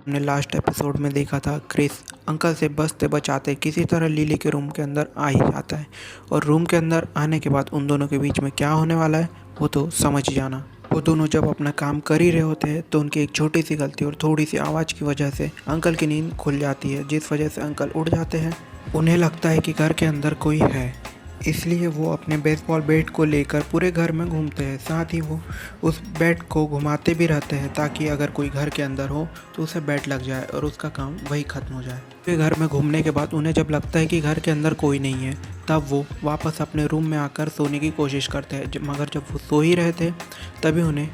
हमने last episode में देखा था क्रिस अंकल से बचते बचाते किसी तरह लिली के रूम के अंदर आ ही जाता है। और रूम के अंदर आने के बाद उन दोनों के बीच में क्या होने वाला है वो तो समझ ही जाना। वो दोनों जब अपना काम कर ही रहे होते हैं तो उनकी एक छोटी सी गलती और थोड़ी सी आवाज़ की वजह से अंकल की नींद खुल जाती है, जिस वजह से अंकल उठ जाते हैं। उन्हें लगता है कि घर के अंदर कोई है, इसलिए वो अपने बेसबॉल बैट को लेकर पूरे घर में घूमते हैं। साथ ही वो उस बैट को घुमाते भी रहते हैं ताकि अगर कोई घर के अंदर हो तो उसे बैट लग जाए और उसका काम वही ख़त्म हो जाए। पूरे घर में घूमने के बाद उन्हें जब लगता है कि घर के अंदर कोई नहीं है तब वो वापस अपने रूम में आकर सोने की कोशिश करते हैं। मगर जब वो सो ही रहे थे तभी उन्हें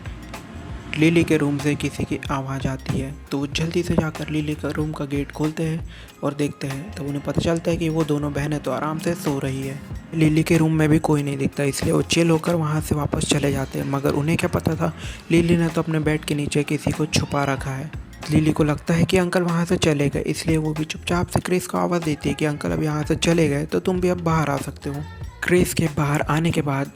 लिली के रूम से किसी की आवाज़ आती है। तो वो जल्दी से जाकर लिली का रूम का गेट खोलते हैं और देखते हैं तो उन्हें पता चलता है कि वो दोनों बहनें तो आराम से सो रही है। लिली के रूम में भी कोई नहीं दिखता, इसलिए वो चिल होकर वहाँ से वापस चले जाते हैं। मगर उन्हें क्या पता था, लिली ने तो अपने बेड के नीचे किसी को छुपा रखा है। लिली को लगता है कि अंकल वहाँ से चले गए, इसलिए वो भी चुपचाप से क्रिस को आवाज़ देती है कि अंकल अब यहाँ से चले गए तो तुम भी अब बाहर आ सकते हो। क्रिस के बाहर आने के बाद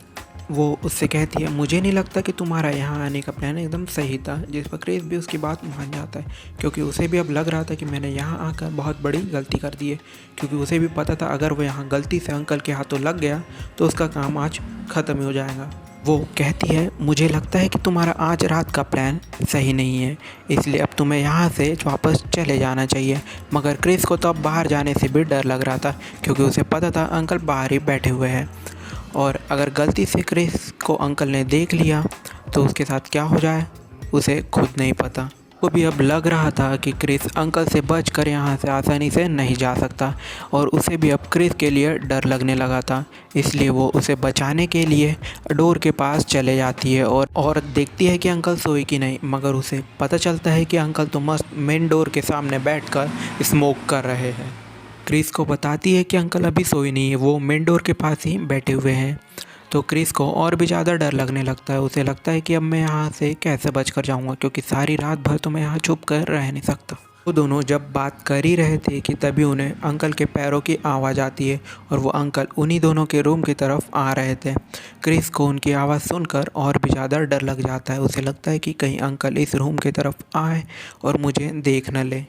वो उससे कहती है मुझे नहीं लगता कि तुम्हारा यहाँ आने का प्लान एकदम सही था, जिस पर क्रिस भी उसकी बात मान जाता है क्योंकि उसे भी अब लग रहा था कि मैंने यहाँ आकर बहुत बड़ी गलती कर दी है। क्योंकि उसे भी पता था अगर वो यहाँ गलती से अंकल के हाथों लग गया तो उसका काम आज ख़त्म ही हो जाएगा। वो कहती है मुझे लगता है कि तुम्हारा आज रात का प्लान सही नहीं है, इसलिए अब तुम्हें यहाँ से वापस चले जाना चाहिए। मगर क्रिस को तो अब बाहर जाने से भी डर लग रहा था क्योंकि उसे पता था अंकल बाहर ही बैठे हुए हैं और अगर गलती से क्रिस को अंकल ने देख लिया तो उसके साथ क्या हो जाए उसे खुद नहीं पता। वो भी अब लग रहा था कि क्रिस अंकल से बचकर यहाँ से आसानी से नहीं जा सकता और उसे भी अब क्रिस के लिए डर लगने लगा था। इसलिए वो उसे बचाने के लिए डोर के पास चले जाती है और देखती है कि अंकल सोए कि नहीं। मगर उसे पता चलता है कि अंकल तो मस्त मेन डोर के सामने बैठकर स्मोक कर रहे हैं। क्रिस को बताती है कि अंकल अभी सोए नहीं है, वो मेन डोर के पास ही बैठे हुए हैं। तो क्रिस को और भी ज़्यादा डर लगने लगता है। उसे लगता है कि अब मैं यहाँ से कैसे बच कर जाऊँगा क्योंकि सारी रात भर तो मैं यहाँ छुप कर रह नहीं सकता। वो दोनों जब बात कर ही रहे थे कि तभी उन्हें अंकल के पैरों की आवाज़ आती है और वो अंकल उन्हीं दोनों के रूम की तरफ आ रहे थे। क्रिस को उनकी आवाज़ सुनकर और भी ज़्यादा डर लग जाता है। उसे लगता है कि कहीं अंकल इस रूम की तरफ आए और मुझे देख न ले।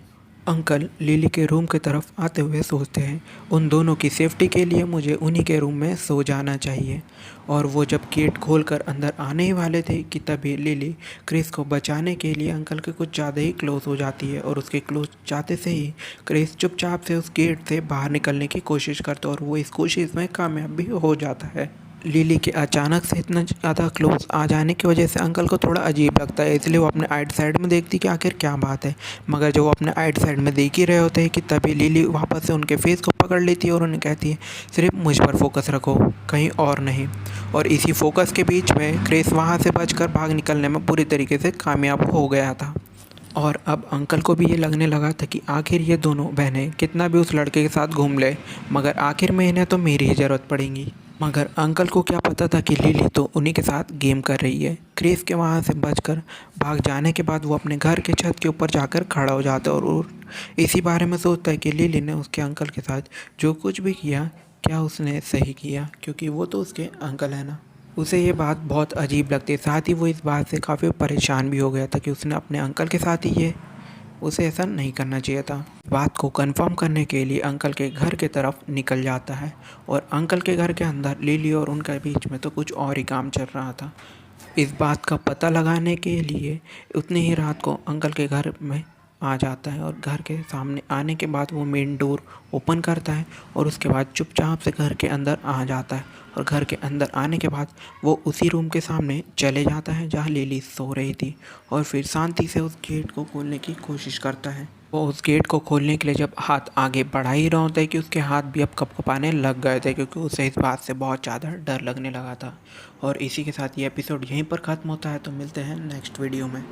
अंकल लिली के रूम की तरफ आते हुए सोचते हैं उन दोनों की सेफ्टी के लिए मुझे उन्हीं के रूम में सो जाना चाहिए। और वो जब गेट खोलकर अंदर आने ही वाले थे कि तभी लिली क्रिस को बचाने के लिए अंकल के कुछ ज़्यादा ही क्लोज हो जाती है और उसके क्लोज जाते से ही क्रिस चुपचाप से उस गेट से बाहर निकलने की कोशिश करता है और वो इस कोशिश में कामयाब भी हो जाता है। लिली के अचानक से इतना ज़्यादा क्लोज आ जाने की वजह से अंकल को थोड़ा अजीब लगता है, इसलिए वो अपने आइट साइड में देखती कि आखिर क्या बात है। मगर जब वो अपने आइट साइड में देख ही रहे होते हैं कि तभी लिली वापस से उनके फेस को पकड़ लेती है और उन्हें कहती है सिर्फ मुझ पर फोकस रखो, कहीं और नहीं। और इसी फोकस के बीच में क्रिस वहाँ से बचकर भाग निकलने में पूरी तरीके से कामयाब हो गया था। और अब अंकल को भी ये लगने लगा था कि आखिर ये दोनों बहनें कितना भी उस लड़के के साथ घूम ले मगर आखिर में इन्हें तो मेरी ही ज़रूरत पड़ेगी। मगर अंकल को क्या पता था कि लिली तो उन्हीं के साथ गेम कर रही है। क्रिस के वहाँ से बचकर भाग जाने के बाद वो अपने घर के छत के ऊपर जाकर खड़ा हो जाता है और इसी बारे में सोचता है कि लिली ने उसके अंकल के साथ जो कुछ भी किया क्या उसने सही किया, क्योंकि वो तो उसके अंकल है ना। उसे ये बात बहुत अजीब लगती है, साथ ही वो इस बात से काफ़ी परेशान भी हो गया था कि उसने अपने अंकल के साथ ही ये उसे ऐसा नहीं करना चाहिए था। बात को कंफर्म करने के लिए अंकल के घर के तरफ निकल जाता है और अंकल के घर के अंदर लिली और उनके बीच में तो कुछ और ही काम चल रहा था। इस बात का पता लगाने के लिए उतनी ही रात को अंकल के घर में आ जाता है और घर के सामने आने के बाद वो मेन डोर ओपन करता है और उसके बाद चुपचाप से घर के अंदर आ जाता है। और घर के अंदर आने के बाद वो उसी रूम के सामने चले जाता है जहाँ लिली सो रही थी और फिर शांति से उस गेट को खोलने की कोशिश करता है। वो उस गेट को खोलने के लिए जब हाथ आगे बढ़ा ही रहा होता है कि उसके हाथ भी अब कँपकँपाने लग गए थे क्योंकि उसे इस बात से बहुत ज़्यादा डर लगने लगा था। और इसी के साथ ये एपिसोड यहीं पर ख़त्म होता है, तो मिलते हैं नेक्स्ट वीडियो में।